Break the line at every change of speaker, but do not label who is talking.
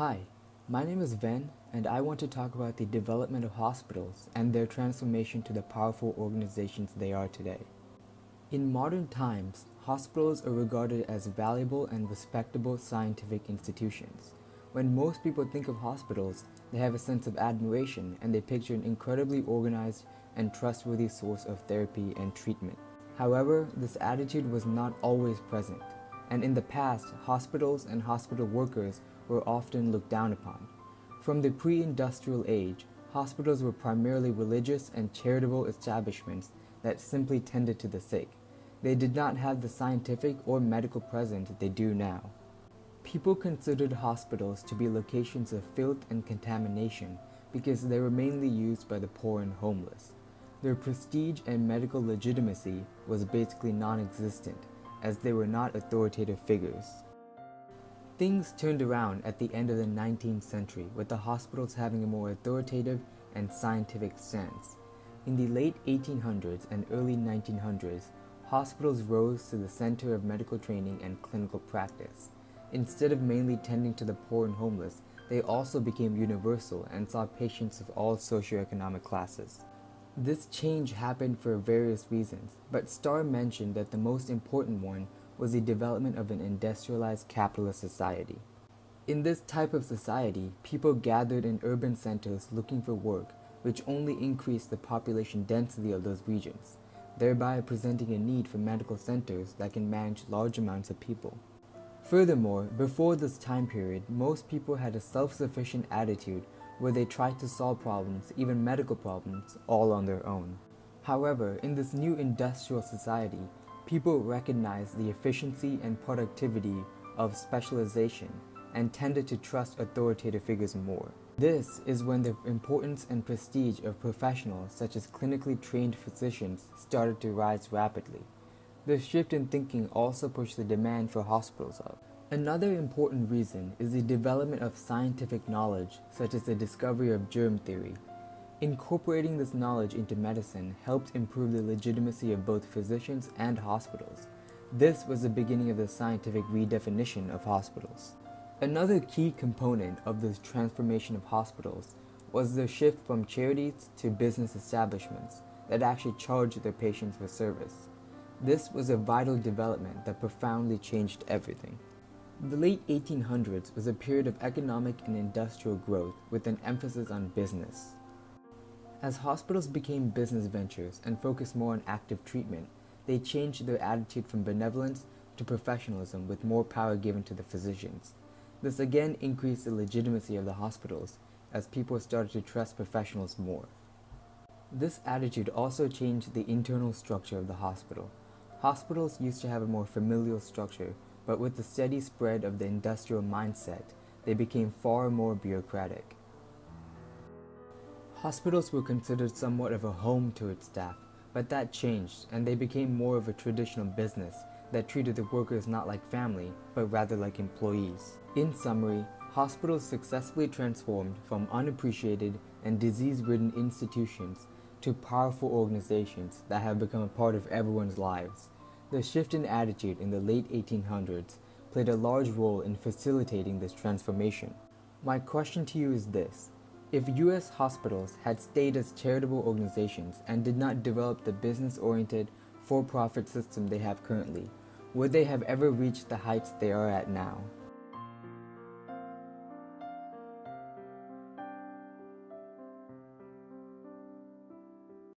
Hi, my name is Ven, and I want to talk about the development of hospitals and their transformation to the powerful organizations they are today. In modern times, hospitals are regarded as valuable and respectable scientific institutions. When most people think of hospitals, they have a sense of admiration and they picture an incredibly organized and trustworthy source of therapy and treatment. However, this attitude was not always present, and in the past, hospitals and hospital workers were often looked down upon. From the pre-industrial age, hospitals were primarily religious and charitable establishments that simply tended to the sick. They did not have the scientific or medical presence they do now. People considered hospitals to be locations of filth and contamination because they were mainly used by the poor and homeless. Their prestige and medical legitimacy was basically non-existent, as they were not authoritative figures. Things turned around at the end of the 19th century, with the hospitals having a more authoritative and scientific stance. In the late 1800s and early 1900s, hospitals rose to the center of medical training and clinical practice. Instead of mainly tending to the poor and homeless, they also became universal and saw patients of all socioeconomic classes. This change happened for various reasons, but Starr mentioned that the most important one was the development of an industrialized capitalist society. In this type of society, people gathered in urban centers looking for work, which only increased the population density of those regions, thereby presenting a need for medical centers that can manage large amounts of people. Furthermore, before this time period, most people had a self-sufficient attitude where they tried to solve problems, even medical problems, all on their own. However, in this new industrial society, people recognized the efficiency and productivity of specialization and tended to trust authoritative figures more. This is when the importance and prestige of professionals such as clinically trained physicians started to rise rapidly. This shift in thinking also pushed the demand for hospitals up. Another important reason is the development of scientific knowledge, such as the discovery of germ theory. Incorporating this knowledge into medicine helped improve the legitimacy of both physicians and hospitals. This was the beginning of the scientific redefinition of hospitals. Another key component of this transformation of hospitals was the shift from charities to business establishments that actually charged their patients for service. This was a vital development that profoundly changed everything. The late 1800s was a period of economic and industrial growth with an emphasis on business. As hospitals became business ventures and focused more on active treatment, they changed their attitude from benevolence to professionalism with more power given to the physicians. This again increased the legitimacy of the hospitals as people started to trust professionals more. This attitude also changed the internal structure of the hospital. Hospitals used to have a more familial structure, but with the steady spread of the industrial mindset, they became far more bureaucratic. Hospitals were considered somewhat of a home to its staff, but that changed and they became more of a traditional business that treated the workers not like family, but rather like employees. In summary, hospitals successfully transformed from unappreciated and disease-ridden institutions to powerful organizations that have become a part of everyone's lives. The shift in attitude in the late 1800s played a large role in facilitating this transformation. My question to you is this: if US hospitals had stayed as charitable organizations and did not develop the business-oriented, for-profit system they have currently, would they have ever reached the heights they are at now?